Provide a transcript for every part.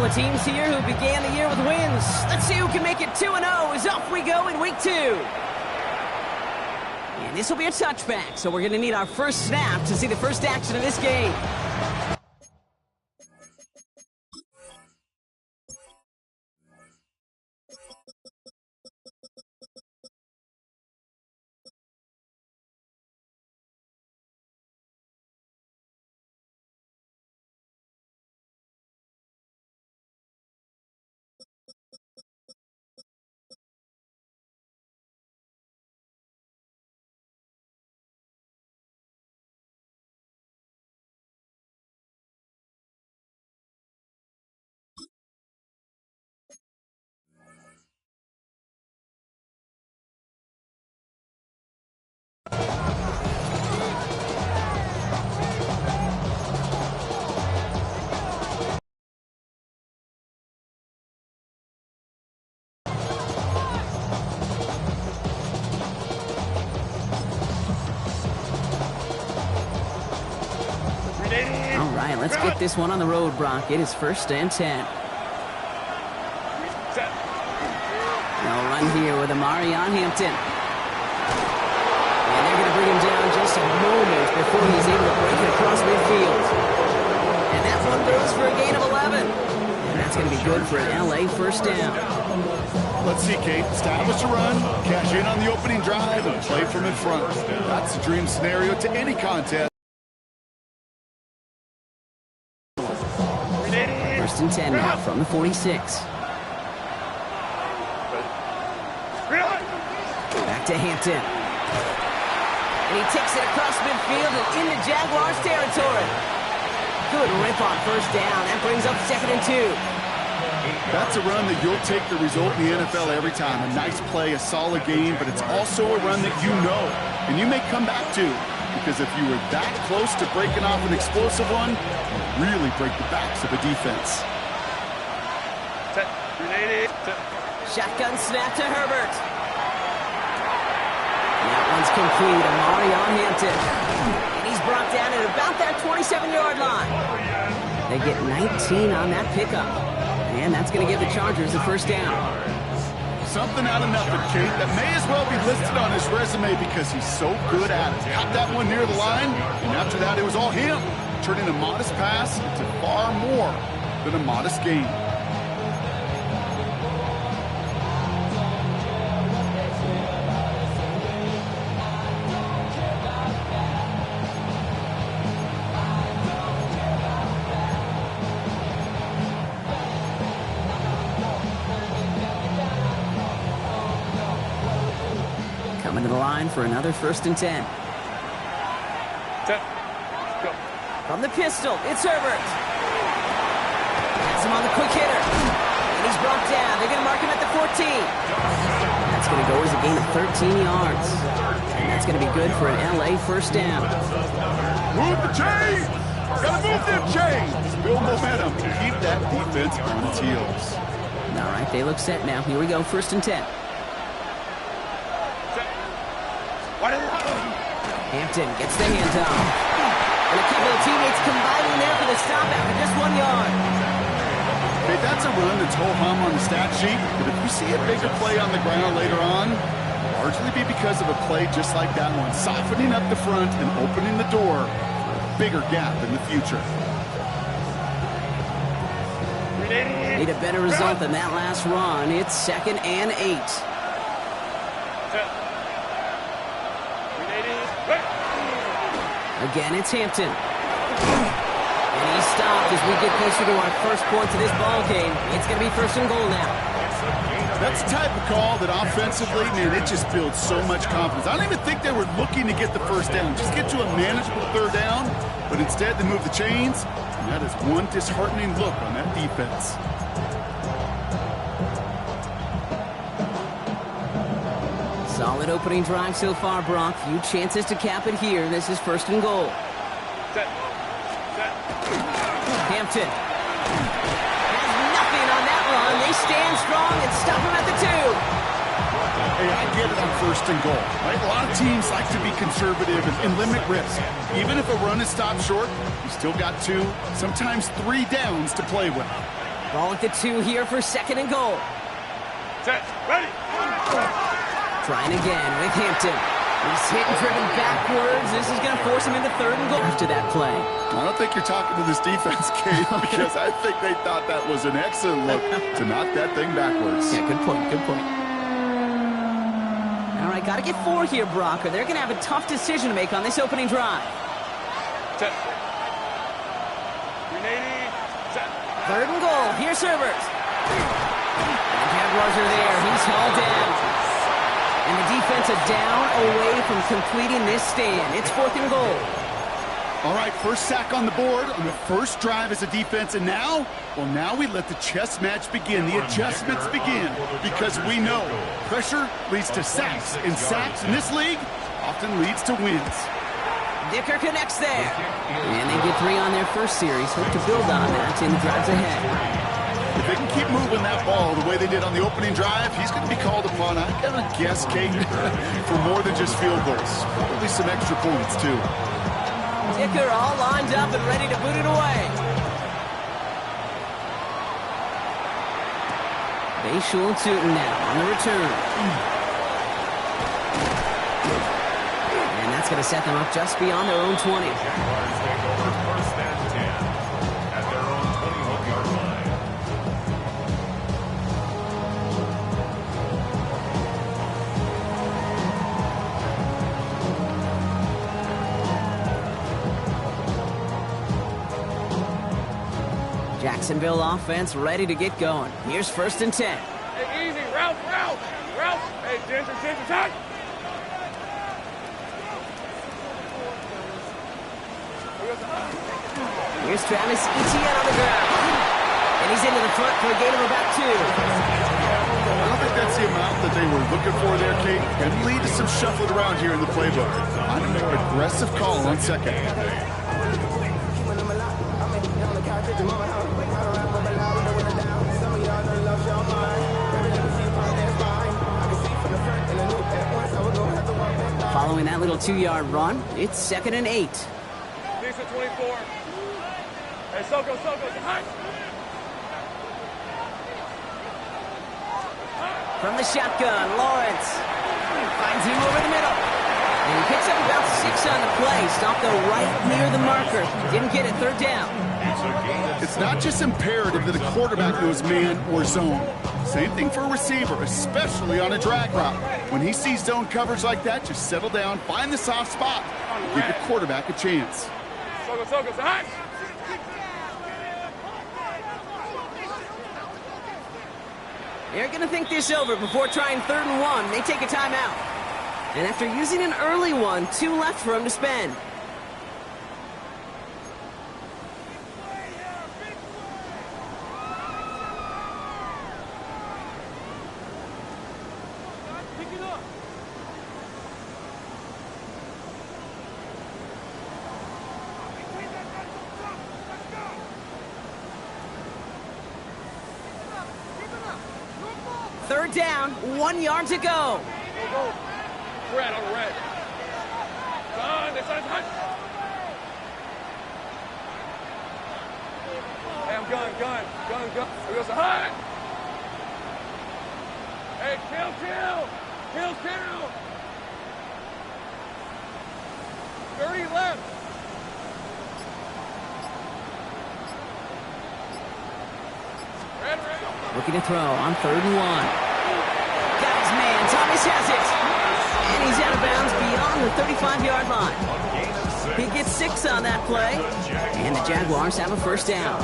couple of teams here who began the year with wins. Let's see who can make it 2-0 as off we go in week 2. And this will be a touchback, so we're going to need our first snap to see the first action of this game. All right, let's get this one on the road, Brock. It is 1st and 10. They'll run here with Amari on Hampton. And they're going to bring him down just a moment before he's able to break it across midfield. And that one goes for a gain of 11. And that's going to be good for an LA first down. Let's see, Kate. Establish a run, cash in on the opening drive, and play from in front. That's the dream scenario to any contest. 1st and 10 now from the 46. Back to Hampton. And he takes it across midfield and into Jaguars territory. Good rip on first down. That brings up 2nd and 2. That's a run that you'll take the result in the NFL every time. A nice play, a solid game, but it's also a run that you know and you may come back to. Because if you were that close to breaking off an explosive one, you really break the backs of a defense. Shotgun snap to Herbert. And that one's complete. Amari on Hampton. And he's brought down at about that 27-yard line. They get 19 on that pickup. And that's going to give the Chargers the first down. Something out of nothing, Kate, that may as well be listed on his resume because he's so good at it. Got that one near the line, and after that, it was all him, turning a modest pass into far more than a modest gain. Coming to the line for another 1st and 10. From the pistol, it's Herbert. Has him on the quick hitter. And he's brought down. They're going to mark him at the 14. That's going to go as a gain of 13 yards. And that's going to be good for an LA first down. Move the chains! Gotta move them chains! Build momentum. Keep that defense on its heels. All right, they look set now. Here we go, 1st and 10. Hampton gets the handoff. And a couple of teammates combining there for the stop after just 1 yard. Okay, that's a run that's ho-hum on the stat sheet, but if you see a bigger play on the ground later on, it'll largely be because of a play just like that one, softening up the front and opening the door for a bigger gap in the future. Need a better result than that last run. It's 2nd and 8. Again, it's Hampton. And he's stopped as we get closer to our first point to this ball game. It's going to be 1st and goal now. That's the type of call that offensively, man, it just builds so much confidence. I don't even think they were looking to get the first down. Just get to a manageable 3rd down, but instead they move the chains, and that is one disheartening look on that defense. Solid opening drive so far, Brock. Few chances to cap it here. This is 1st and goal. Hampton has nothing on that run. They stand strong and stop him at the 2. Hey, I get it on 1st and goal, right? A lot of teams like to be conservative and limit risk. Even if a run is stopped short, you still got 2, sometimes 3 downs to play with. Ball at the 2 here for 2nd and goal. Set, ready. Trying again with Hampton. He's hit and driven backwards. This is going to force him into 3rd and goal after that play. I don't think you're talking to this defense, Kate, because I think they thought that was an excellent look to knock that thing backwards. Yeah, good point, good point. All right, got to get 4 here, Brock, or they're going to have a tough decision to make on this opening drive. Set. 380. Set. 3rd and goal. Here's Herbert. The Jaguars are there. He's hauled down. And the defense a down away from completing this stand. It's 4th and goal. All right, first sack on the board on the first drive as a defense, and now, well, now we let the chess match begin, the adjustments begin, because we know pressure leads to sacks, and sacks in this league often leads to wins. Dicker connects there. And they get 3 on their first series. Hope to build on that in the drives ahead. If they can keep moving that ball the way they did on the opening drive, he's going to be called upon, I gotta guess, Kate, for more than just field goals. Probably some extra points, too. Dicker all lined up and ready to boot it away. Bayshul and Tootin now on the return. And that's going to set them up just beyond their own 20. Jaguars take over 1st and 10 at their own 21-yard line. Jacksonville offense ready to get going. Here's 1st and 10. Hey, easy. Route. Hey, Ginger, touch. Here's Travis Etienne on the ground. And he's into the front for a gain of about 2. I don't think that's the amount that they were looking for there, Kate. Can lead to some shuffling around here in the playbook. On a more aggressive call on 2nd. Following that little 2-yard run, it's 2nd and 8. Decent 24. Hey, Soko, high. From the shotgun, Lawrence finds him over the middle. And he picks up about 6 on the play. Stopped though right near the marker. Didn't get it, 3rd down. It's not just imperative that a quarterback knows man or zone. Same thing for a receiver, especially on a drag route. When he sees zone coverage like that, just settle down, find the soft spot, give the quarterback a chance. Soko, high. They're going to think this over before trying 3rd and 1. They take a timeout. And after using an early one, 2 left for him to spend. Third down, 1 yard to go. Go. Red on red. Gun, it's on. Hey, I'm gun. Here goes the high. Hey, kill. 30 left. Red. Looking to throw on 3rd and 1. Got his man, Thomas has it. And he's out of bounds beyond the 35-yard line. He gets 6 on that play. And the Jaguars have a 1st down.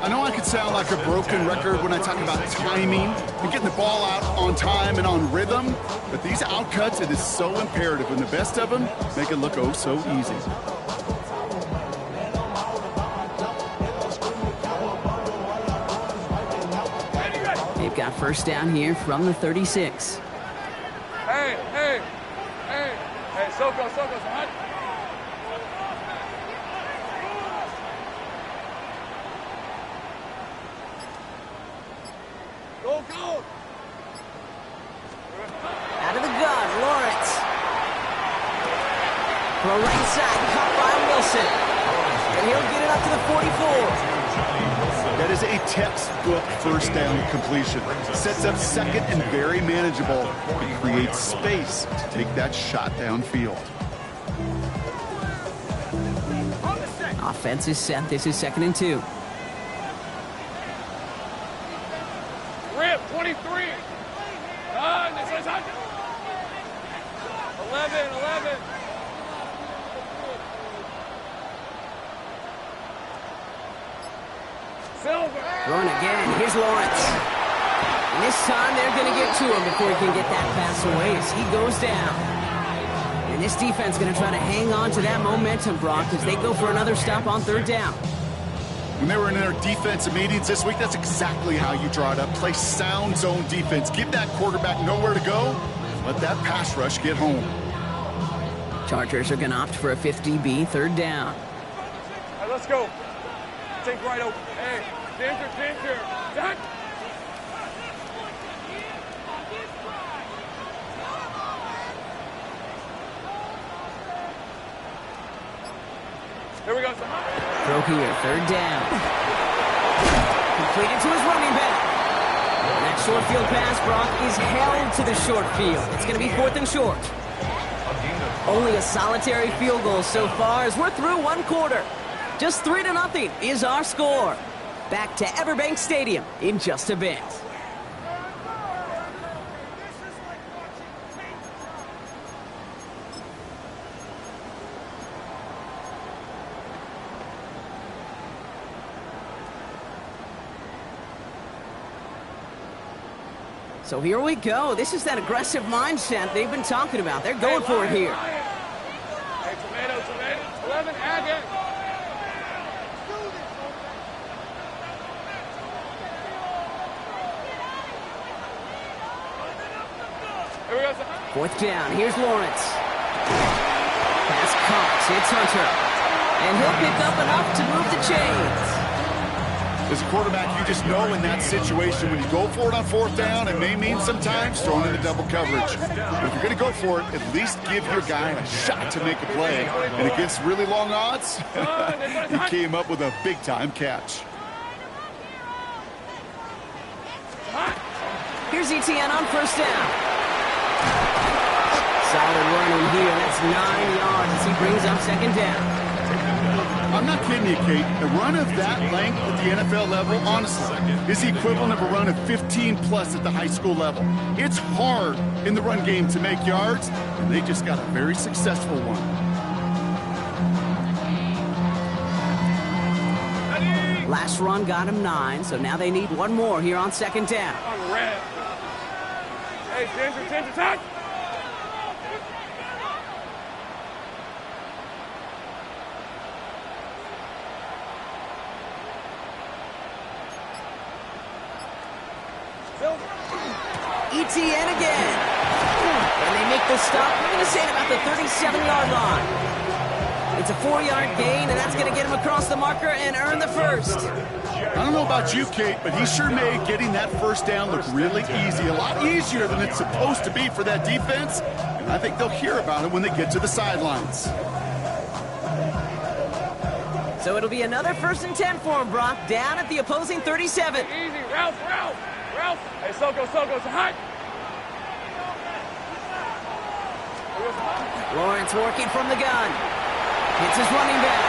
I know I could sound like a broken record when I talk about timing and getting the ball out on time and on rhythm, but these outcuts, it is so imperative, and the best of them make it look oh so easy. They've got 1st down here from the 36. Hey, Soko's hot. Go. Out of the gun, Lawrence. Throw right side, caught by Wilson. And he'll get it up to the 44. That is a textbook first down completion. Sets up second and very manageable. It creates space to take that shot downfield. Offense is set. This is 2nd and 2. Rip, 23. Done. This is 11. Silver. Throwing again. Here's Lawrence. And this time they're going to get to him before he can get that pass away as he goes down. And this defense going to try to hang on to that momentum, Brock, as they go for another stop on 3rd down. When they were in their defensive meetings this week, that's exactly how you draw it up. Play sound zone defense. Give that quarterback nowhere to go. Let that pass rush get home. Chargers are going to opt for a 5th DB, 3rd down. All right, let's go. Take right open. Hey, danger. Done. Here we go. Throw here, 3rd down. Completed to his running back. And that short field pass, Brock, is held to the short field. It's going to be 4th and short. Only a solitary field goal so far as we're through 1 quarter. Just 3-0 is our score. Back to Everbank Stadium in just a bit. So here we go. This is that aggressive mindset they've been talking about. They're going for it here. Hey, tomato. 11, Agate. Here we go. 4th down. Here's Lawrence. Pass caught. It's Hunter. And he'll pick up enough to move the chains. As a quarterback, you just know in that situation, when you go for it on 4th down, it may mean sometimes throwing into double coverage. But if you're going to go for it, at least give your guy a shot to make a play. And against really long odds, he came up with a big-time catch. Here's ETN on 1st down. Solid running here. That's 9 yards as he brings up 2nd down. I'm not kidding you, Kate. A run of that length at the NFL level, honestly, is the equivalent of a run of 15+ at the high school level. It's hard in the run game to make yards, and they just got a very successful one. Last run got him 9, so now they need 1 more here on 2nd down. On red. Hey, danger, touch. ETN again. And they make the stop. We're going to say at about the 37-yard line. It's a 4-yard gain, and that's going to get him across the marker and earn the 1st. I don't know about you, Kate, but he sure made getting that 1st down look really easy. A lot easier than it's supposed to be for that defense. And I think they'll hear about it when they get to the sidelines. So it'll be another 1st and 10 for him, Brock, down at the opposing 37. Easy, Ralph. Hey, Soko, it's hot. Lawrence working from the gun. Hits his running back.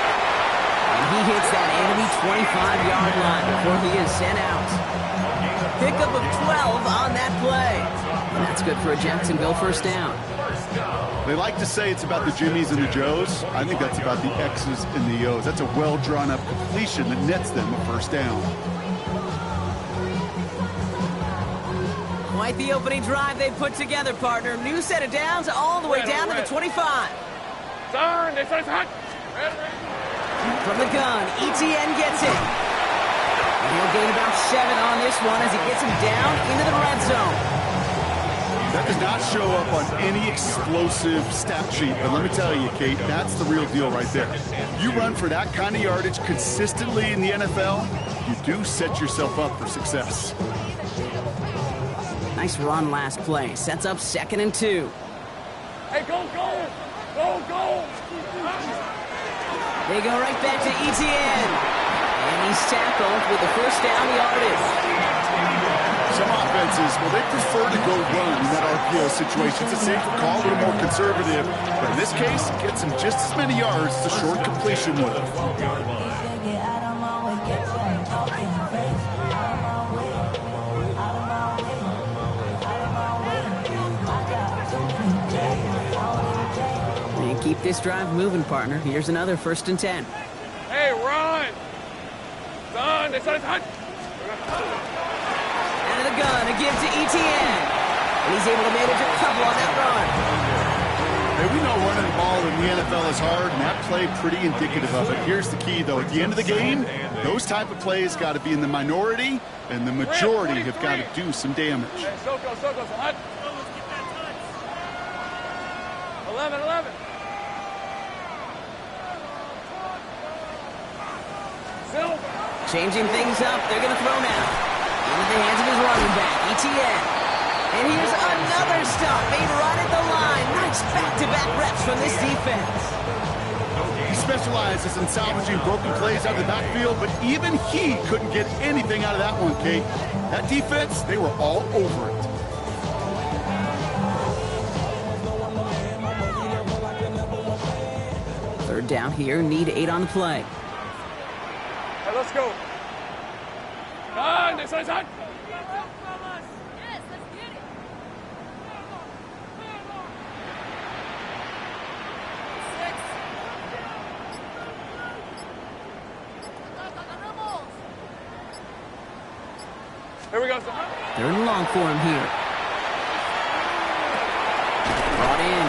And he hits that enemy 25-yard line before he is sent out. Pickup of 12 on that play. And that's good for a Jacksonville 1st down. They like to say it's about the Jimmies and the Joes. I think that's about the X's and the O's. That's a well-drawn-up completion that nets them a 1st down. Quite the opening drive they put together, partner. New set of downs all the way down to the 25. Turn, this is hot. From the gun, ETN gets it. And he'll gain about 7 on this one as he gets him down into the red zone. That does not show up on any explosive stat sheet, but let me tell you, Kate, that's the real deal right there. You run for that kind of yardage consistently in the NFL, you do set yourself up for success. Nice run last play. Sets up 2nd and 2. Hey, go! They go right back to ETN. And he's tackled with the first down yardage. Some offenses, well, they prefer to go run in that RPO situation. It's a safer call, a little more conservative. But in this case, it gets him just as many yards as a short completion would have. And keep this drive moving, partner. Here's another 1st and 10. Hey, run! Son, they said it's hot. Out of the gun, a give to ETN. And he's able to manage a couple on that run. Hey, we know running the ball in the NFL is hard, and that play pretty indicative of it. Here's the key, though. At the end of the game, those type of plays got to be in the minority, and the majority have got to do some damage. Hey, Soko, hot. 11. Silver. Changing things up, they're going to throw now. Into the hands of his running back, ETN. And here's another stop made right at the line. Nice back-to-back reps from this defense. He specializes in salvaging broken plays out of the backfield, but even he couldn't get anything out of that one, Kate. That defense, they were all over it. Third down here, need 8 on the play. Hey, let's go. They said it's hot. Yes, let's get it. Here we go, son. Third and long for him here. Brought in.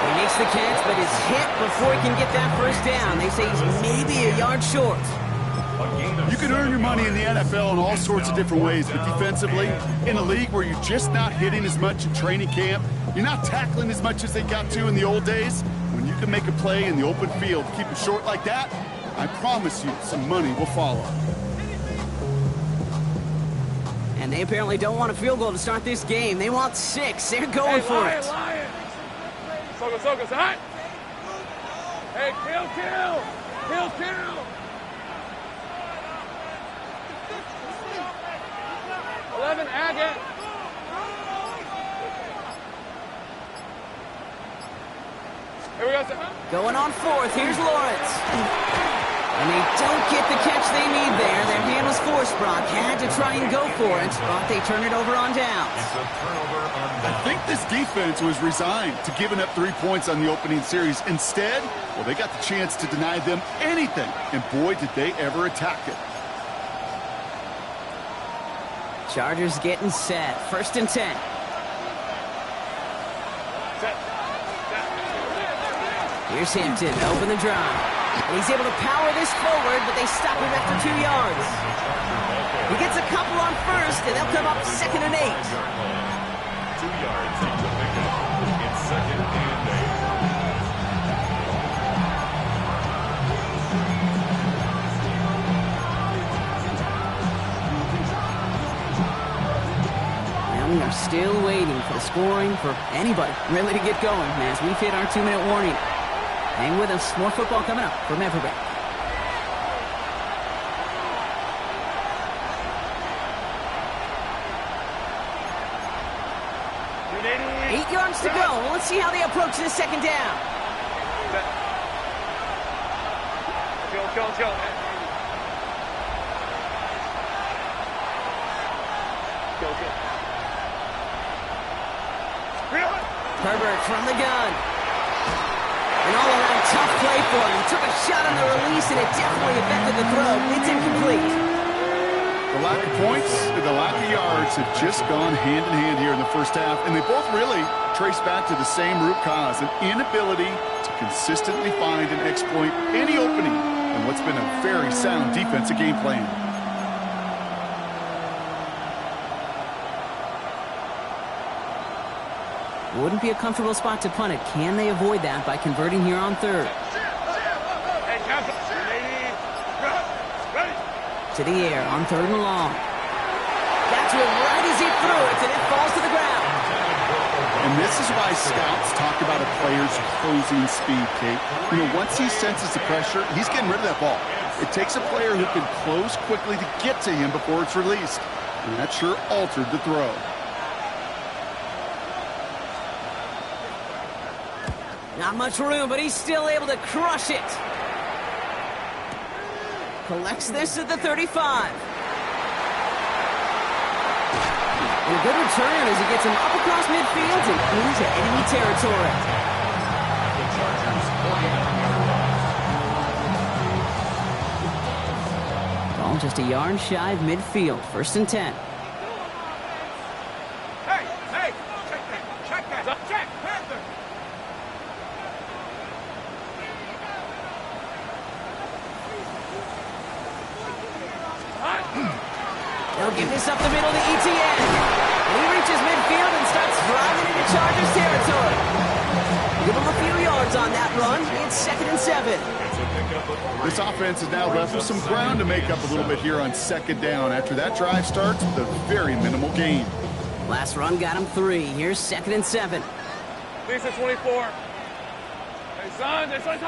He makes the catch, but is hit before he can get that first down. They say he's maybe a yard short. You can earn your money in the NFL in all sorts of different ways, but defensively, in a league where you're just not hitting as much in training camp, you're not tackling as much as they got to in the old days, when you can make a play in the open field, keep it short like that, I promise you some money will follow. And they apparently don't want a field goal to start this game. They want 6. They're going for it. Lion. Soko, it's hot. Hey, kill. 11, Agate. Here we go, son. Going on 4th. Here's Lawrence. And they don't get the catch they need there. Their hand was forced, Brock. Had to try and go for it, but they turn it over on downs. It's a turnover on I downs. think this defense was resigned to giving up 3 points on the opening series. Instead, well, they got the chance to deny them anything, and boy, did they ever attack it. Chargers getting set. 1st and 10. Set. Here's Hampton, open the drive. And he's able to power this forward, but they stop him after 2 yards. He gets a couple on 1st, and they'll come up 2nd and 8. 2 yards into the pickup. It's 2nd and 8. And we are still waiting for the scoring for anybody really to get going as we've hit our 2-minute warning. Hang with us. More football coming up from Everett. Unity. 8 yards to go. Let's see how they approach this 2nd down. Kill. Herbert from the gun. An all-around tough play for him. Took a shot on the release, and it definitely affected the throw. It's incomplete. The lack of points and the lack of yards have just gone hand in hand here in the first half, and they both really trace back to the same root cause, an inability to consistently find and exploit any opening in what's been a very sound defensive game plan. Wouldn't be a comfortable spot to punt it. Can they avoid that by converting here on 3rd? Hey, Captain. Unity. Ready. To the air on 3rd and long. That's it right as he threw it, and it falls to the ground. And this is why scouts talk about a player's closing speed, Kate. You know, once he senses the pressure, he's getting rid of that ball. It takes a player who can close quickly to get to him before it's released. And that sure altered the throw. Not much room, but he's still able to crush it. Collects this at the 35. And a good return as he gets him up across midfield and into enemy territory. The Chargers 49. Ball just a yard shy of midfield. 1st and 10. Hey, hey, check that, check, Panther. They'll give this up the middle to ETN. And he reaches midfield and starts driving into Chargers territory. Give him a few yards on that run. It's 2nd and 7. This offense is now left with some ground to make up a little bit here on 2nd down after that drive starts with a very minimal gain. Last run got him 3. Here's 2nd and 7. Lisa 24. Hey, son, hey, son.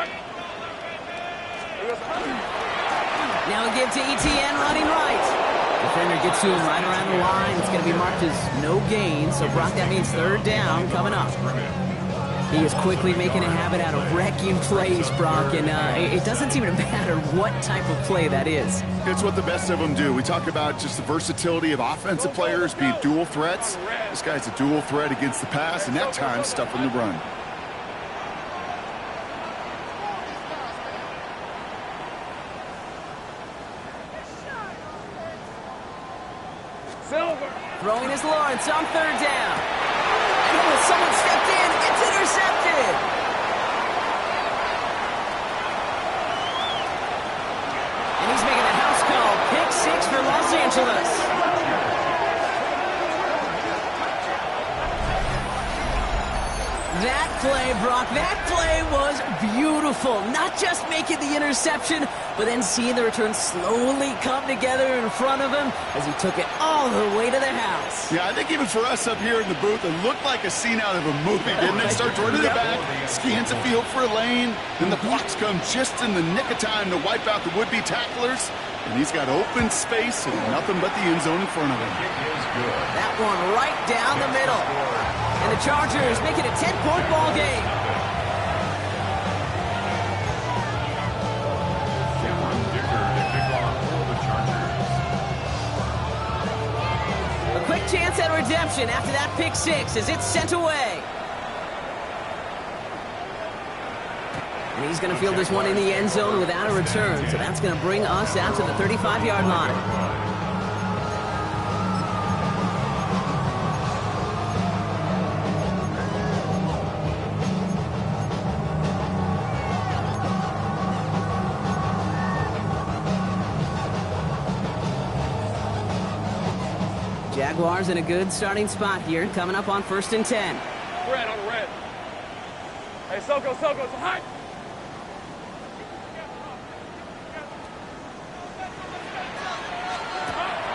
Now a give to ETN running right. Defender gets to him right around the line. It's going to be marked as no gain. So, Brock, that means 3rd down coming up. He is quickly making a habit out of wrecking plays, Brock, and it doesn't seem to matter what type of play that is. It's what the best of them do. We talk about just the versatility of offensive players being dual threats. This guy's a dual threat against the pass, and at times stuffing the run. Silver. Throwing is Lawrence on 3rd down. And someone stepped in. It's intercepted. And he's making a house call. Pick 6 for Los Angeles. That play, Brock, that play was beautiful. Not just making the interception, but then seeing the return slowly come together in front of him as he took it all the way to the house. Yeah, I think even for us up here in the booth, it looked like a scene out of a movie, didn't it? Starts running to the back, scans the field for a lane, then the blocks come just in the nick of time to wipe out the would-be tacklers, and he's got open space and nothing but the end zone in front of him. That one right down the middle. And the Chargers make it a 10-point ball game. A quick chance at redemption after that pick 6 as it's sent away. And he's going to field this one in the end zone without a return. So that's going to bring us out to the 35-yard line. Jaguars in a good starting spot here, coming up on 1st and 10. Red on the red. Hey, Soko, so high.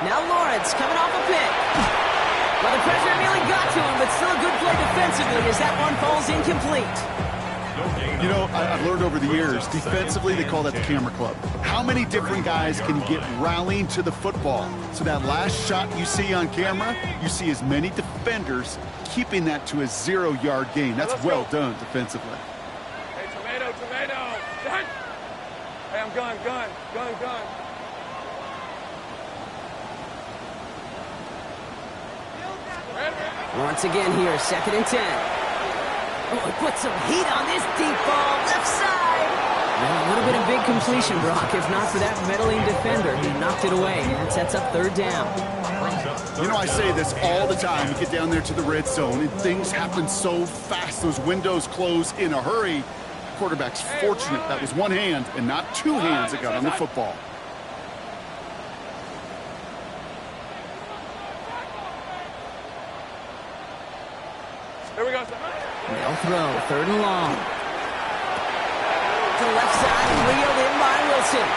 Now Lawrence coming off a pick. Well, the pressure nearly got to him, but still a good play defensively as that one falls incomplete. You know, I've learned over the years, defensively, they call that the camera club. How many different guys can get rallying to the football? So that last shot you see on camera, you see as many defenders keeping that to a 0-yard gain. That's well done defensively. Hey, tomato. Hey, I'm gun. Once again here, 2nd and 10. Oh, he put some heat on this deep ball, left side. Well, a little bit of big completion, Brock, if not for that meddling defender. He knocked it away, and that sets up 3rd down. You know, I say this all the time. You get down there to the red zone, and things happen so fast. Those windows close in a hurry. Quarterback's fortunate that was one hand and not 2 hands that got on the football. Here we go, sir. They'll throw, 3rd and long. To the left side, wheeled in by Wilson.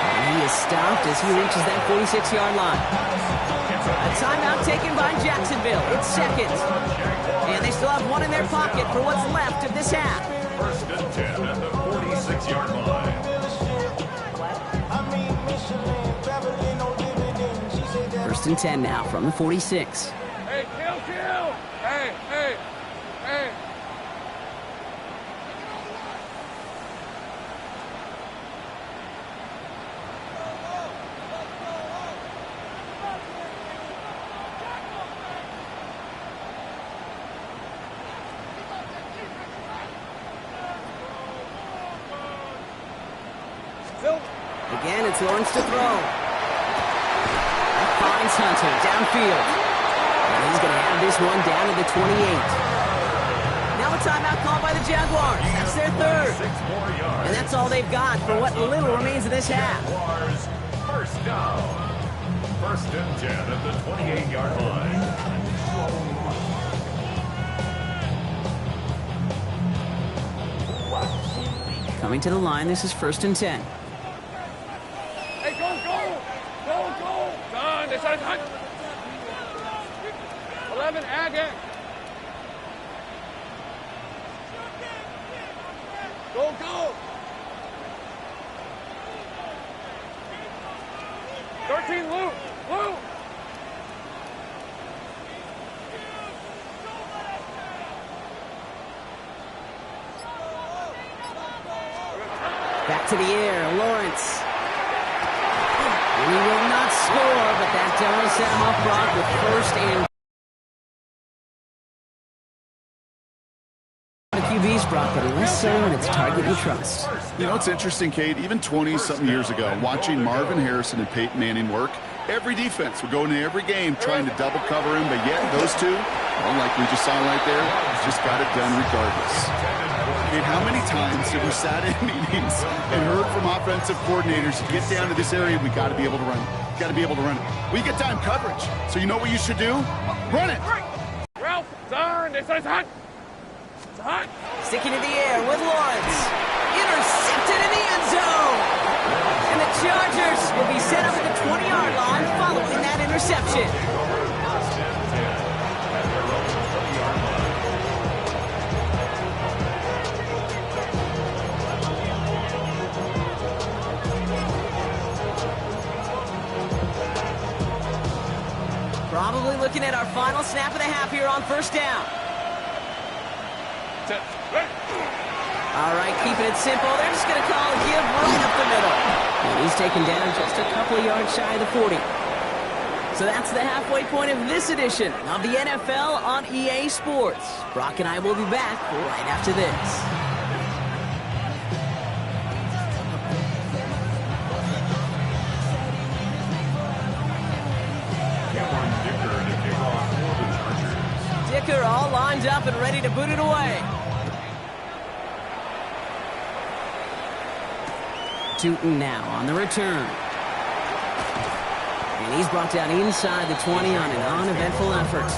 And he is stopped as he reaches that 46-yard line. A timeout taken by Jacksonville. It's 2nd. And they still have one in their pocket for what's left of this half. 1st and 10 at the 46-yard line. and 10 now from the 46. Hey, kill! Hey! Again, it's Lawrence to throw. Finds Hunter downfield. And he's going to have this one down to the 28. Now a timeout called by the Jaguars. That's their third. 6 more yards. And that's all they've got for what little remains of this half. Jaguars, first down. First and 10 at the 28-yard line. Coming to the line, this is first and 10. Hey, go! Done. They said hunt. 11, Agate. Go! 13, Luke. Back to the air, Lawrence. And he will not score, but that does set him up front with first and the QB's brought, but less so when it's target you trust. You know, it's interesting, Kate, even 20-something years ago, watching Marvin Harrison and Peyton Manning work, every defense would go into every game trying to double cover him, but yet those two, well, like we just saw right there, just got it done regardless. Kate, how many times have we sat in meetings and heard from offensive coordinators, get down to this area, we got to be able to run it. Got to be able to run it. We get time coverage, so you know what you should do? Run it! Ralph, done. They said hunt. Sticking in the air with Lawrence. Intercepted in the end zone. And the Chargers will be set up at the 20-yard line following that interception. Probably looking at our final snap of the half here on first down. All right, keeping it simple. They're just going to call a give right up the middle. And he's taken down just a couple of yards shy of the 40. So that's the halfway point of this edition of the NFL on EA Sports. Brock and I will be back right after this. Dicker all lined up and ready to boot it away. Tootin now on the return. And he's brought down inside the 20 on an uneventful effort.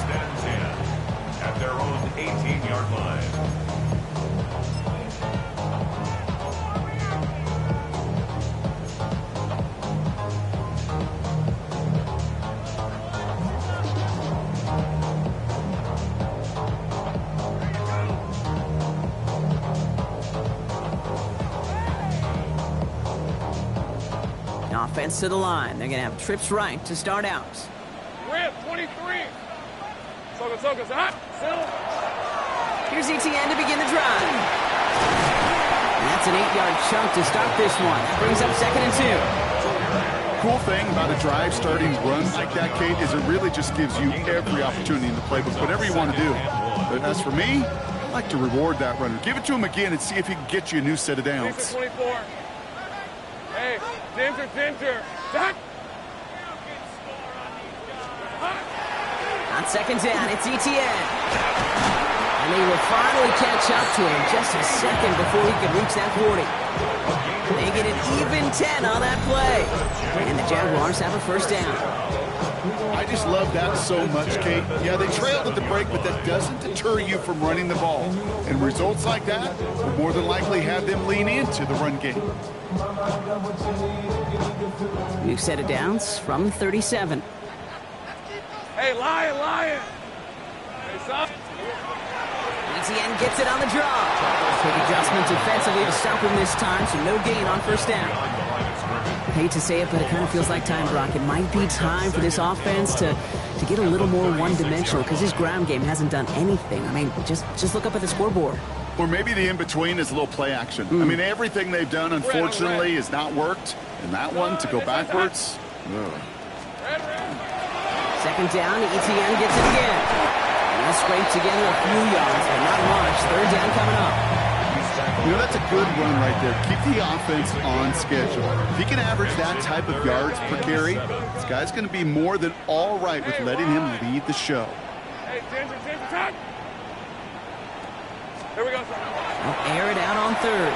At their own 18-yard line. Offense to the line. They're going to have trips right to start out. Rip, 23. Soka, hot. Here's ETN to begin the drive. And that's an 8-yard chunk to start this one. That brings up second and 2. Cool thing about a drive starting run like that, Kate, is it really just gives you every opportunity in the playbook, whatever you want to do. But as for me, I like to reward that runner. Give it to him again and see if he can get you a new set of downs. 24. Hey, Dinter. Done. On second down, it's ETN. And he will finally catch up to him just a second before he can reach that 40. They get an even 10 on that play. And the Jaguars have a first down. I just love that so much, Kate. Yeah, they trailed at the break, but that doesn't deter you from running the ball. And results like that will more than likely have them lean into the run game. New set of downs from 37. Hey, Lion. Hey, son. Etienne gets it on the draw. Quick adjustment defensively to stop him this time, so no gain on first down. I hate to say it, but it kind of feels like time, Brock. It might be time for this offense to get a little more one-dimensional because his ground game hasn't done anything. I mean, just look up at the scoreboard. Or maybe the in-between is a little play action. I mean, everything they've done, unfortunately, has not worked. And that one, to go backwards, Second down, Etienne gets it again. And he scrapes together a few yards, but not much. Third down coming up. You know, that's a good run right there. Keep the offense on schedule. If he can average that type of yards per carry, this guy's going to be more than all right with letting him lead the show. Hey, Ginger, time. Here we go, sir. He'll air it out on third.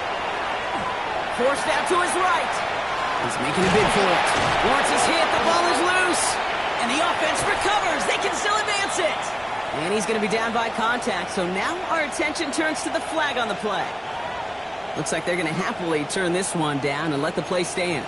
Forced out to his right. He's making a bid for it. Lawrence is hit. The ball is loose. And the offense recovers. They can still advance it. And he's going to be down by contact. So now our attention turns to the flag on the play. Looks like they're going to happily turn this one down and let the play stand.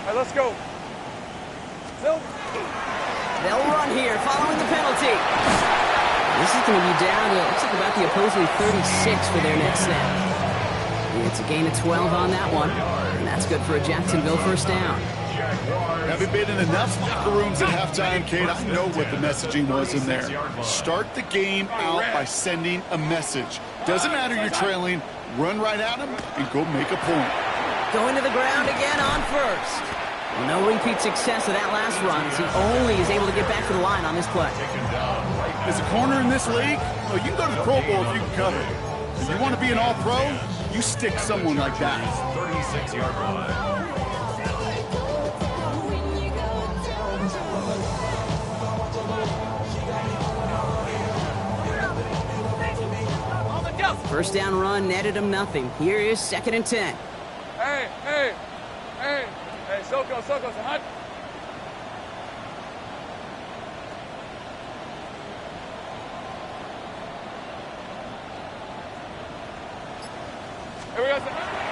All right, let's go. They'll run here following the penalty. This is going to be down to, looks like about the opposing 36 for their next snap. It's a gain of 12 on that one. And that's good for a Jacksonville first down. Having been in enough locker rooms at halftime, Kate, I know what the messaging was in there. Start the game out by sending a message. Doesn't matter you're trailing, run right at them and go make a point. Going to the ground again on first. Well, no repeat success of that last run as he only is able to get back to the line on this play. As a corner in this league, well, you can go to the Pro Bowl if you can cover. If you want to be an all-pro, you stick someone like that. 36-yard line. First down run netted him nothing. Here is 2nd and 10. Hey, Soko, so hot. Here we go, sir.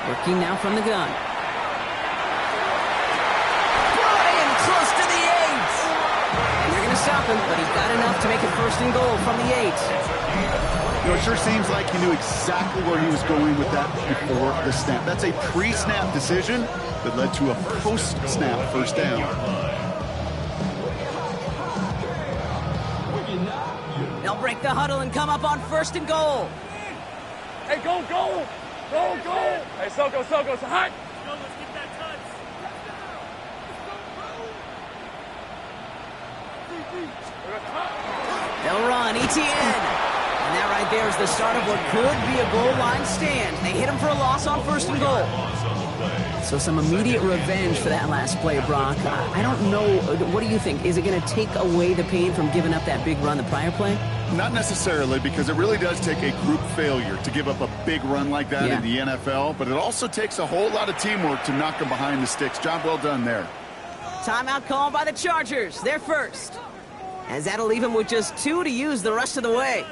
Working now from the gun. Brian close to the 8. And they're going to stop him, but he got enough to make it 1st and goal from the 8. You know, it sure seems like he knew exactly where he was going with that before the snap. That's a pre-snap decision that led to a post-snap first down. They'll break the huddle and come up on 1st and goal. Hey, go! Hey, Soko, so hot. Let's get that touch. They'll run, Etienne. And that right there is the start of what could be a goal line stand. They hit him for a loss on 1st and goal. So some immediate revenge for that last play, Brock. I don't know. What do you think? Is it going to take away the pain from giving up that big run the prior play? Not necessarily, because it really does take a group failure to give up a big run like that in the NFL, but it also takes a whole lot of teamwork to knock them behind the sticks. Job well done there. Timeout called by the Chargers. They're first. As that'll leave him with just 2 to use the rest of the way.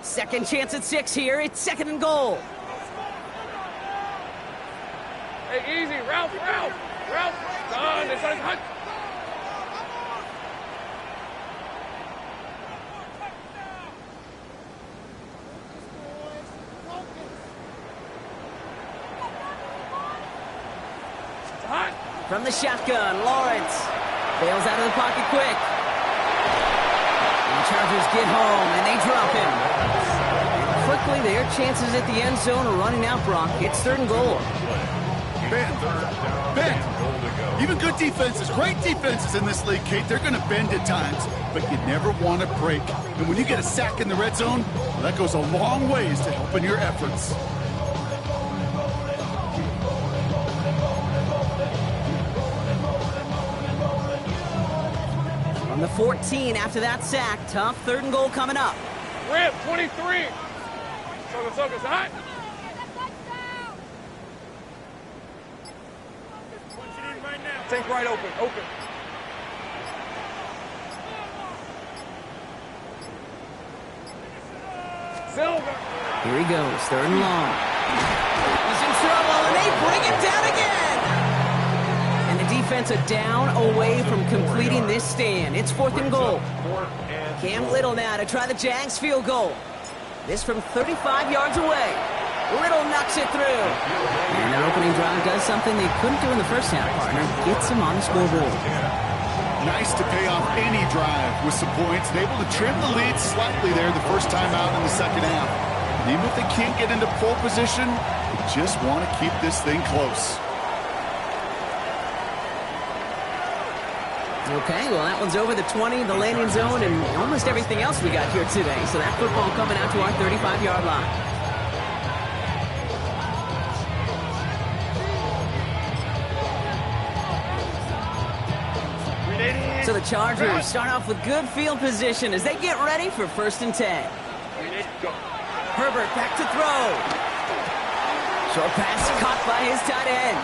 Second chance at 6 here. It's 2nd and goal. Hey, easy, Ralph. Done. This is hot. From the shotgun, Lawrence bails out of the pocket quick. And the Chargers get home, and they drop him. And quickly, their chances at the end zone are running out, Brock. It's 3rd and goal. Bend. Even good defenses, great defenses in this league, Kate, they're going to bend at times, but you never want to break. And when you get a sack in the red zone, well, that goes a long ways to helping your efforts. On the 14 after that sack, tough 3rd and goal coming up. Rip, 23. Soko's hot. Think right open. Open. Silver. Here he goes, 3rd and long. He's in trouble, and they bring him down again. And the defense are down away from completing this stand. It's 4th and goal. Cam Little now to try the Jags field goal. This from 35 yards away. Little knocks it through. And their opening drive does something they couldn't do in the first half, partner. Gets them on the scoreboard. Nice to pay off any drive with some points. And able to trim the lead slightly there the first time out in the second half. And even if they can't get into pole position, they just want to keep this thing close. Okay, well, that one's over the 20, the landing zone, and almost everything else we got here today. So that football coming out to our 35-yard line. So the Chargers start off with good field position as they get ready for 1st and 10. Herbert back to throw. Short pass caught by his tight end.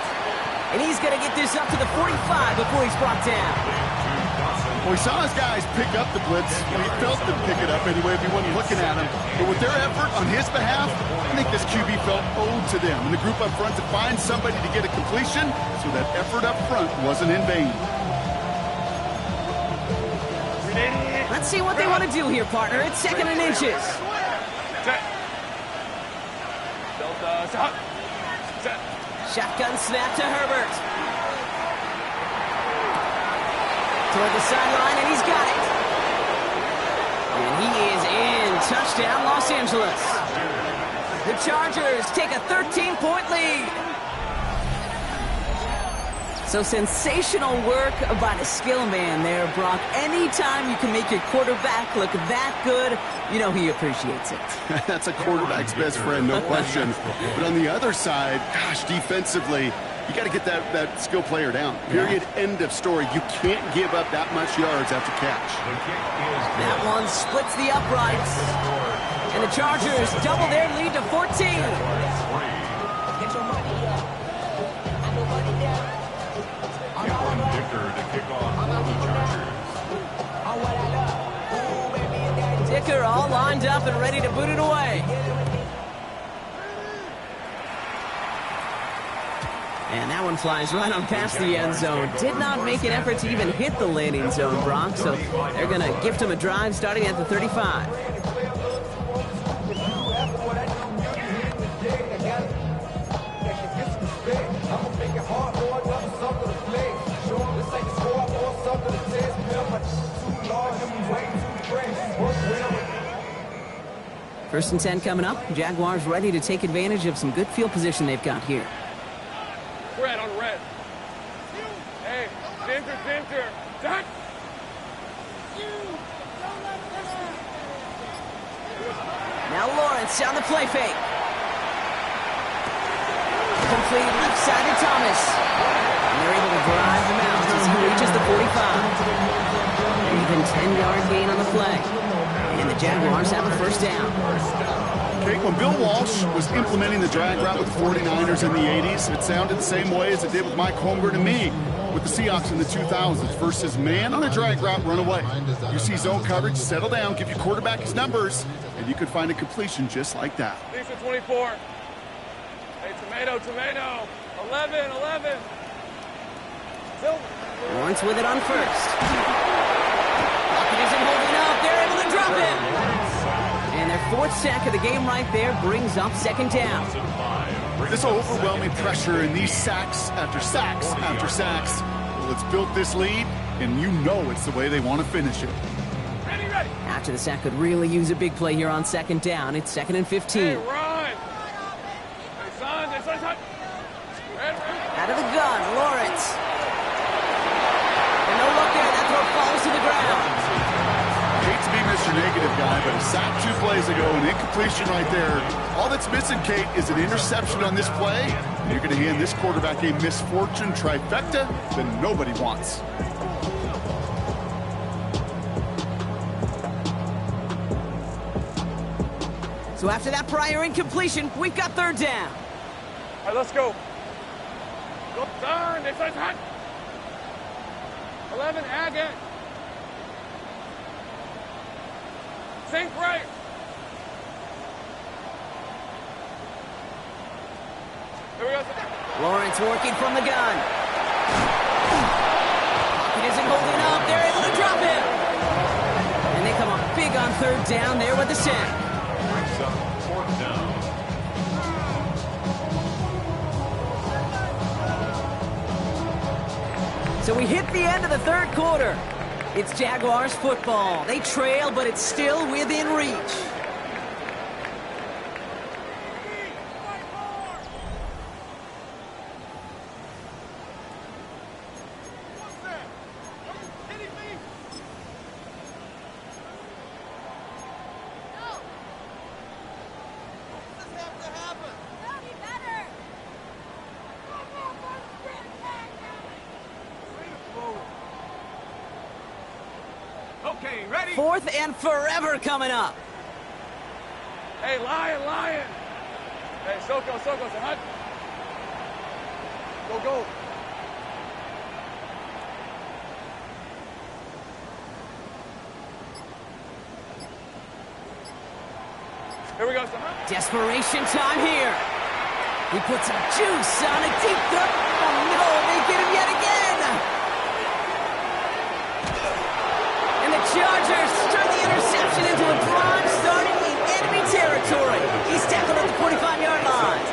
And he's going to get this up to the 45 before he's brought down. Well, he saw his guys pick up the blitz. Well, he felt them pick it up anyway if he wasn't looking at him. But with their effort on his behalf, I think this QB felt owed to them. And the group up front to find somebody to get a completion, so that effort up front wasn't in vain. Let's see what they want to do here, partner. It's 2nd and inches. Shotgun snap to Herbert. Toward the sideline, and he's got it. And he is in. Touchdown, Los Angeles. The Chargers take a 13-point lead. So sensational work by the skill man there, Brock. Anytime you can make your quarterback look that good, you know he appreciates it. That's a quarterback's best friend, no question. But on the other side, gosh, defensively, you got to get that skill player down. Period. End of story. You can't give up that much yards after catch. That one splits the uprights. And the Chargers double their lead to 14. Dicker all lined up and ready to boot it away. And that one flies right on past the end zone. Did not make an effort to even hit the landing zone, Brock. So they're going to gift him a drive starting at the 35. First and 10 coming up. Jaguars ready to take advantage of some good field position they've got here. Red on red. Hey, Dinter. Dot. Now Lawrence on the play fake. Complete left side to Thomas. And they're able to drive him out as he reaches the 45. An even 10-yard gain on the play. And the Jaguars have a 1st down. Okay, when Bill Walsh was implementing the drag route with the 49ers in the 80s, it sounded the same way as it did with Mike Holmgren and me with the Seahawks in the 2000s versus man on a drag route, run away. You see zone coverage, settle down, give your quarterback his numbers, and you could find a completion just like that. Lisa 24. Hey, tomato. 11. Silver. Lawrence with it on 1st. Pocket isn't holding up. They're able to drop him. And their 4th sack of the game right there brings up 2nd down. This overwhelming pressure and these sacks after sacks after sacks. Well, it's built this lead, and you know it's the way they want to finish it. Ready. After the sack could really use a big play here on 2nd down. It's 2nd and 15. Hey, run. Hey, son. Red. Out of the gun, Lawrence. And no look there. That throw falls to the ground. Hate to be Mr. Negative guy, but a sack 2 plays ago, an incompletion right there. All that's missing, Kate, is an interception on this play. And you're going to hand this quarterback a misfortune trifecta that nobody wants. So after that prior incompletion, we've got 3rd down. All right, let's go. Go, son. It's hot. 11, again. Sink right. Here we go. Lawrence working from the gun. He isn't holding up. They're able to drop him. And they come up big on third down there with the sack. Brings up fourth down. So we hit the end of the third quarter. It's Jaguars football. They trail, but it's still within reach. Okay, ready? Fourth and forever coming up. Hey, lion. Hey, Soko, say hut. Go. Here we go, son. Desperation time here. He puts some juice on a deep throw. Oh, no, they get him yet again. And the Chargers turn the interception into a drive starting in enemy territory. He's tackled at the 45-yard line.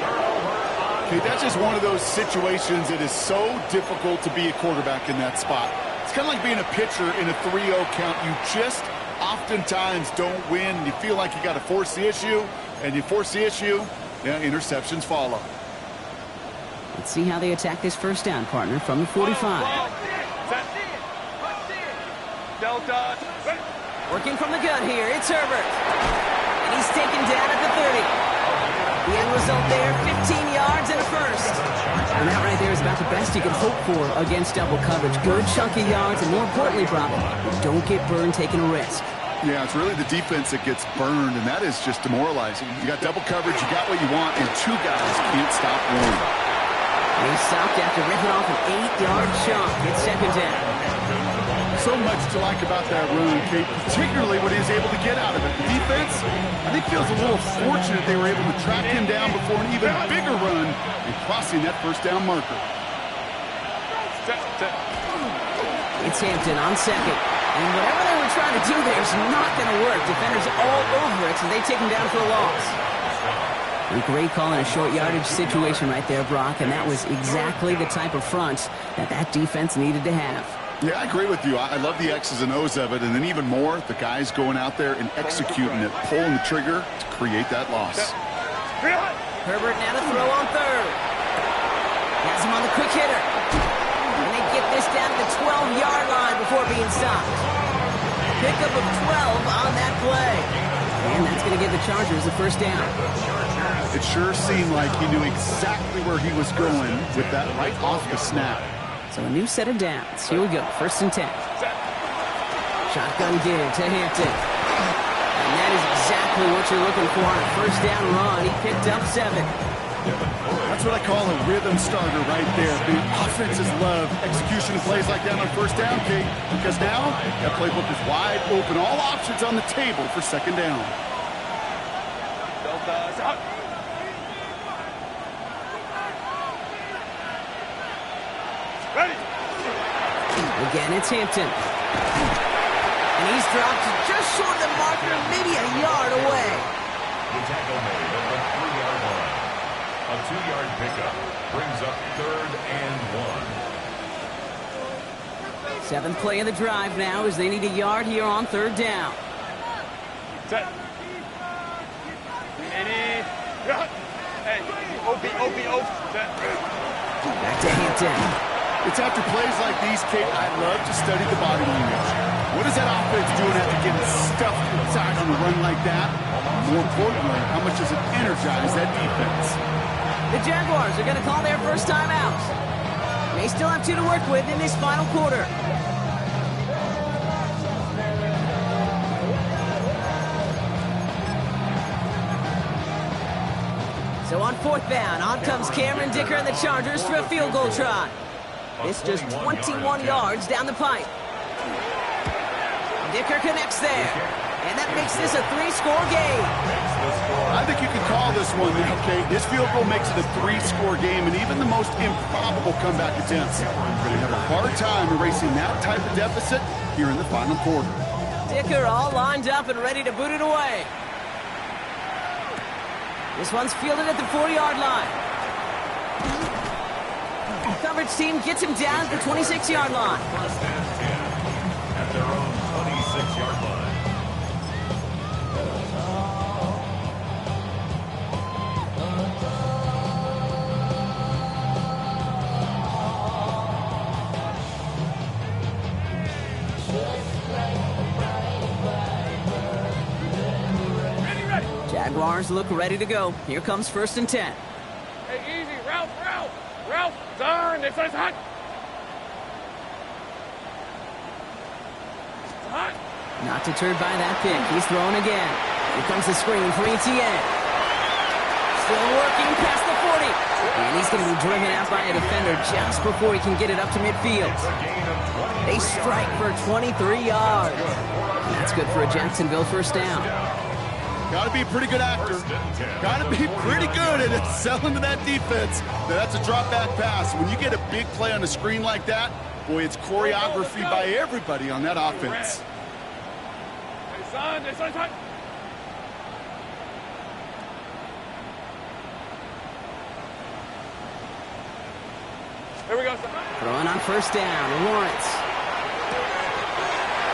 Okay, that's just one of those situations that is so difficult to be a quarterback in that spot. It's kind of like being a pitcher in a 3-0 count. You just oftentimes don't win. You feel like you got to force the issue, and you force the issue, yeah, interceptions follow. Let's see how they attack this first down, partner, from the 45. Delta. Working from the gun here, it's Herbert. And he's taken down at the 30. The end result there, 15 yards and a first. And that right there is about the best you can hope for against double coverage. Good chunky yards, and more importantly, Brock, don't get burned taking a risk. Yeah, it's really the defense that gets burned, and that is just demoralizing. You got double coverage, you got what you want, and two guys can't stop one. And he stopped after ripping off an 8-yard chunk. It's second down. So much to like about that run, Kate, particularly what he was able to get out of it. The defense, I think, feels a little fortunate they were able to track him down before an even bigger run and crossing that first down marker. It's Hampton on second. And whatever they were trying to do there is not going to work. Defenders all over it, so they take him down for a loss. A great call in a short yardage situation right there, Brock, and that was exactly the type of front that defense needed to have. Yeah, I agree with you. I love the X's and O's of it, and then even more, the guys going out there and executing it, pulling the trigger to create that loss. Herbert now to throw on third. Has him on the quick hitter. And they get this down to the 12-yard line before being stopped. Pickup of 12 on that play. And that's going to give the Chargers the first down. It sure seemed like he knew exactly where he was going with that right off the snap. So a new set of downs. Here we go, 1st and 10. Shotgun give to Hampton. And that is exactly what you're looking for on a first down run. He picked up 7. That's what I call a rhythm starter right there. The offenses love execution of plays like that on first down, Kate, because now that playbook is wide open. All options on the table for second down. Ready. Again, it's Hampton. And he's dropped just short of the marker, maybe a yard away. The tackle made at the 3-yard line. A 2-yard pickup brings up 3rd and 1. 7th play of the drive now as they need a yard here on 3rd down. Set. Ready. Hey, OP. Set. Back to Hampton. It's after plays like these, Kate, I love to study the body language. What is that offense doing after getting stuffed inside on a run like that? More importantly, how much does it energize that defense? The Jaguars are going to call their first time out. They still have 2 to work with in this final quarter. So on 4th down, on comes Cameron Dicker and the Chargers for a field goal try. It's just 21 yards down the pipe. Dicker connects there. And that makes this a 3-score game. I think you can call this one now, Kate. This field goal makes it a 3-score game, and even the most improbable comeback attempts are going to have a hard time erasing that type of deficit here in the final quarter. Dicker all lined up and ready to boot it away. This one's fielded at the 4-yard line. The coverage team gets him down at the 26-yard line. First and 10 at their own 26-yard line. Jaguars look ready to go. Here comes 1st and 10. Hey, easy. Ralph. Turn. This is hot. Hot. Not deterred by that pick. He's throwing again. Here comes the screen for Etienne. Still working past the 40. And he's going to be driven out by a defender just before he can get it up to midfield. They strike for 23 yards. And that's good for a Jacksonville first down. Got to be a pretty good actor. Got to be pretty good at selling to that defense. Now, that's a drop-back pass. When you get a big play on a screen like that, boy, it's choreography by everybody on that offense. Hey, son. This is hot. Here we go, son. Throwing on 1st down, Lawrence.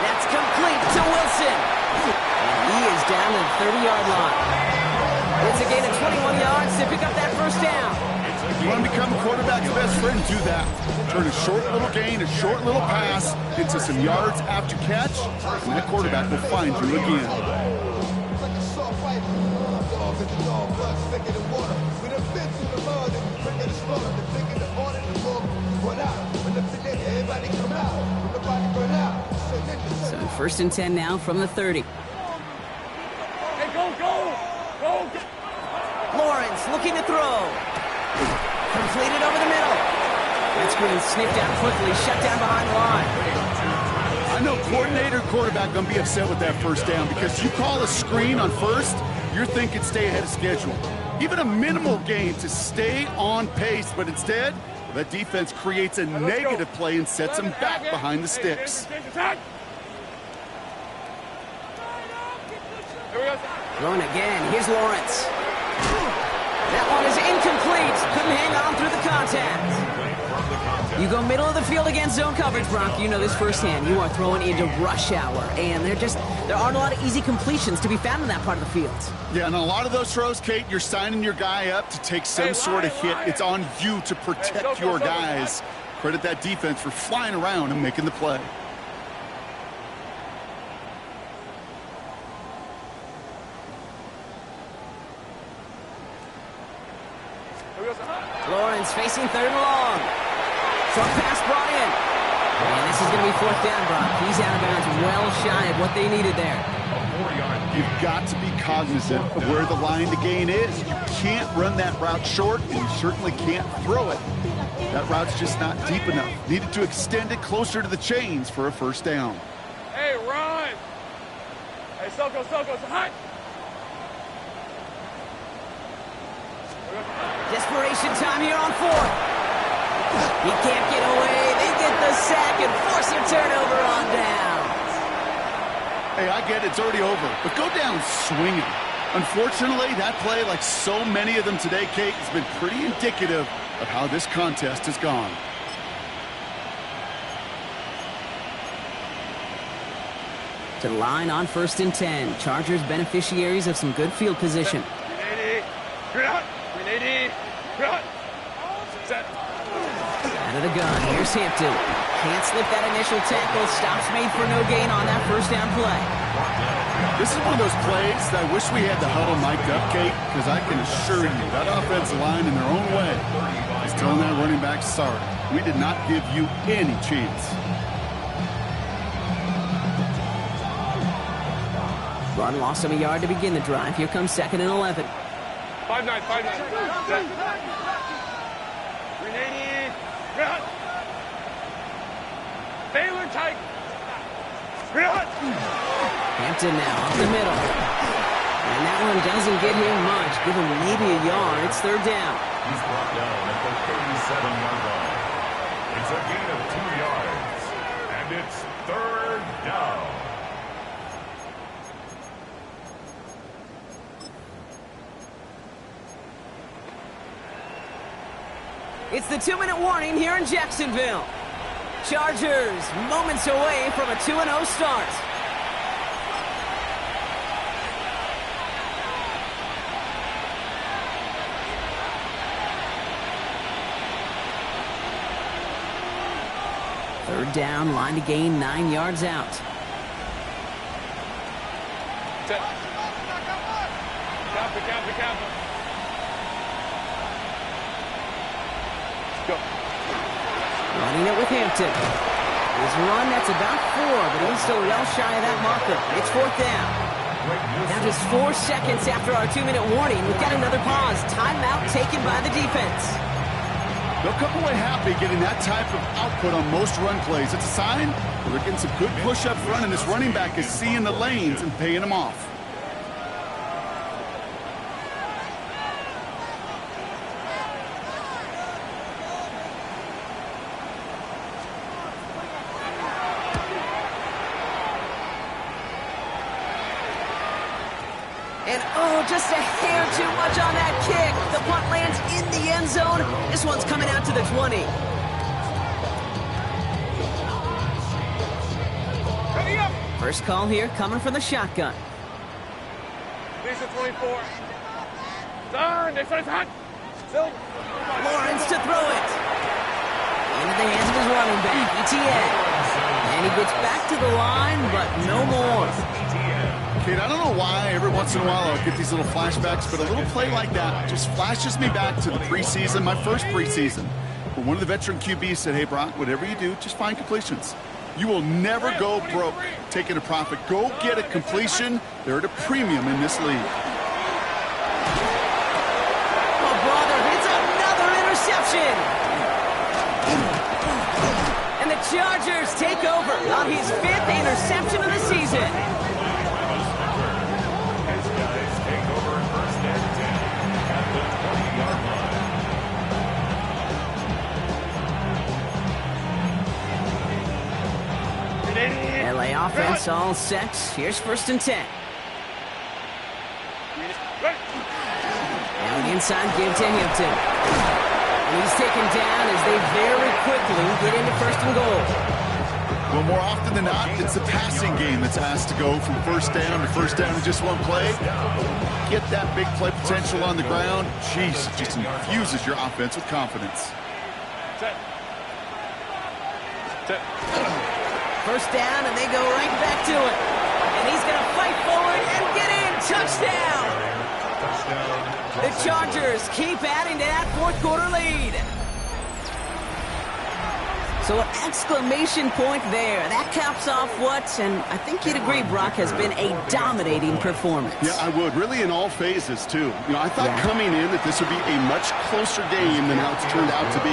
That's complete to Wilson. And he is down to the 30-yard line. It's a gain of 21 yards to pick up that 1st down. You want to become a quarterback's best friend, do that. Turn a short little gain, a short little pass into some yards after catch, and that quarterback will find you again. So 1st and 10 now from the 30. Hey, go. Lawrence looking to throw. Completed over the middle. That screen sniffed out quickly, shut down behind the line. I know coordinator quarterback going to be upset with that 1st down because you call a screen on 1st, you're thinking stay ahead of schedule. Even a minimal gain to stay on pace, but instead, that defense creates a negative play and sets them back behind the sticks. Here we go. Throwing again. Here's Lawrence. That one is incomplete. Couldn't hang on through the contact. You go middle of the field against zone coverage, Bronk. You know this firsthand. You are throwing into rush hour, and there aren't a lot of easy completions to be found in that part of the field. Yeah, and a lot of those throws, Kate, you're signing your guy up to take some sort of hit. It's on you to protect your guys. Credit that defense for flying around and making the play. Lawrence facing 3rd and long. Short pass brought in. And this is going to be 4th down, Brock. He's out of bounds well shy of what they needed there. You've got to be cognizant of where the line to gain is. You can't run that route short, and you certainly can't throw it. That route's just not deep enough. Needed to extend it closer to the chains for a 1st down. Hey, run. Hey, Soko, it's hot. Desperation time here on 4th. He can't get away. They get the sack and force a turnover on down. Hey, I get it. It's already over. But go down swinging. Unfortunately, that play, like so many of them today, Kate, has been pretty indicative of how this contest has gone. To the line on 1st and 10. Chargers beneficiaries of some good field position. Out of the gun, here's Hampton. Can't slip that initial tackle. Stops made for no gain on that 1st down play. This is one of those plays that I wish we had the huddle mic'd up, Kate, because I can assure you that offensive line in their own way is telling that running back, sorry, we did not give you any chance. Run loss of a yard to begin the drive. Here comes 2nd and 11. 5-9. 380. Baylor tight. Good. Hampton now up the middle. And that one doesn't get him much. Give him maybe a yard. It's third down. He's brought down at the 37-yard line. It's a gain of 2 yards. And it's third down. It's the 2-minute warning here in Jacksonville. Chargers moments away from a 2-0 start. Third down, line to gain 9 yards out. Set. Copy. Go. Running it with Hampton. His run, that's about 4, but he's still well shy of that marker. It's fourth down. Now just 4 seconds after our 2-minute warning, we've got another pause. Timeout taken by the defense. They'll come away happy getting that type of output on most run plays. It's a sign that they're getting some good push up front, and this running back is seeing the lanes and paying them off. And oh, just a hair too much on that kick. The punt lands in the end zone. This one's coming out to the 20. Ready up. First call here coming from the shotgun. These are 24. Turn. They said it's hot. Still. Lawrence to throw it. Into the hands of his running back, ETN. And he gets back to the line, but no more. Kate, I don't know why every once in a while I'll get these little flashbacks, but a little play like that just flashes me back to the preseason, my first preseason, where one of the veteran QBs said, hey, Brock, whatever you do, just find completions. You will never go broke taking a profit. Go get a completion. They're at a premium in this league. Oh, brother, it's another interception. And the Chargers take over on his 5th interception of the season. LA offense all set. Here's 1st and 10. Now inside give to Hampton. And he's taken down as they very quickly get into 1st and goal. Well, more often than not, it's the passing game that's asked to go from first down to first down in just one play. Get that big play potential on the ground. Jeez, it just infuses your offense with confidence. Set. First down, and they go right back to it. And he's going to fight forward and get in. Touchdown! The Chargers keep adding to that 4th quarter lead. So an exclamation point there. That caps off what, and I think you'd agree, Brock, has been a dominating performance. Yeah, I would. Really in all phases, too. You know, I thought coming in that this would be a much closer game than how it's turned out to be.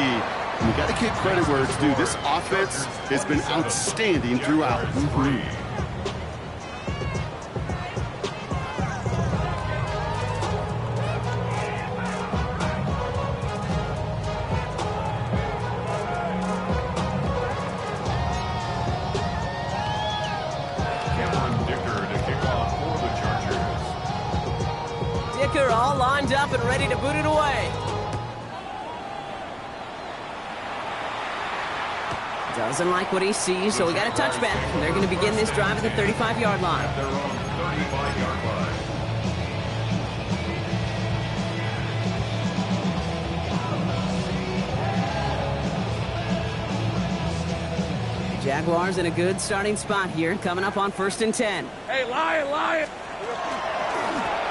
And you got to give credit where it's due. This offense has been outstanding throughout. Dicker all lined up and ready to boot it away. Doesn't like what he sees, so we got a touchback. They're going to begin this drive at the 35-yard line. At their own 35-yard line. Jaguars in a good starting spot here, coming up on 1st and 10. Hey, Lion!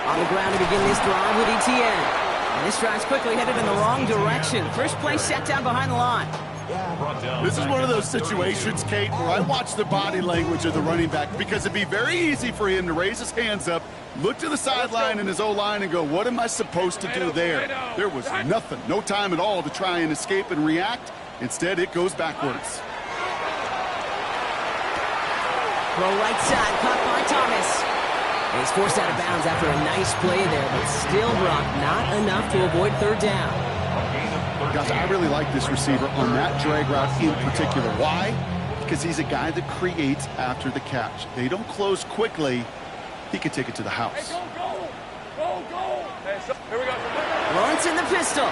On the ground to begin this drive with ETN. And this drive's quickly headed in the wrong direction. First play set down behind the line. This is one of those situations, Kate, where I watch the body language of the running back because it'd be very easy for him to raise his hands up, look to the sideline in his O-line and go, what am I supposed to do there? There was nothing, no time at all to try and escape and react. Instead, it goes backwards. Throw right side, caught by Thomas. And he's forced out of bounds after a nice play there, but still, Brock, not enough to avoid third down. Gosh, I really like this receiver on that drag route in particular. Why? Because he's a guy that creates after the catch. They don't close quickly. He can take it to the house. Hey, go! Hey, so, here we go. Lawrence in the pistol.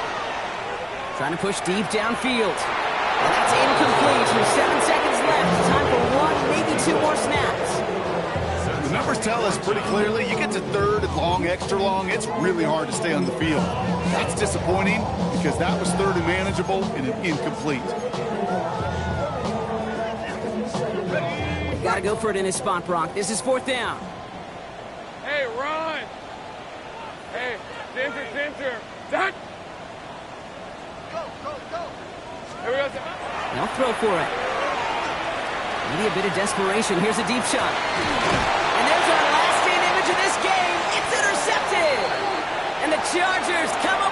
Trying to push deep downfield. And that's incomplete with 7 seconds left. Time for one, maybe two more snaps. The numbers tell us pretty clearly, you get to third and long, extra long, it's really hard to stay on the field. That's disappointing because that was third and manageable and an incomplete. Got to go for it in his spot, Brock. This is fourth down. Hey, run! Hey, Dinter! Done! Here we go. They'll throw for it. Maybe a bit of desperation. Here's a deep shot. And there's our last game image of this game. It's intercepted. And the Chargers come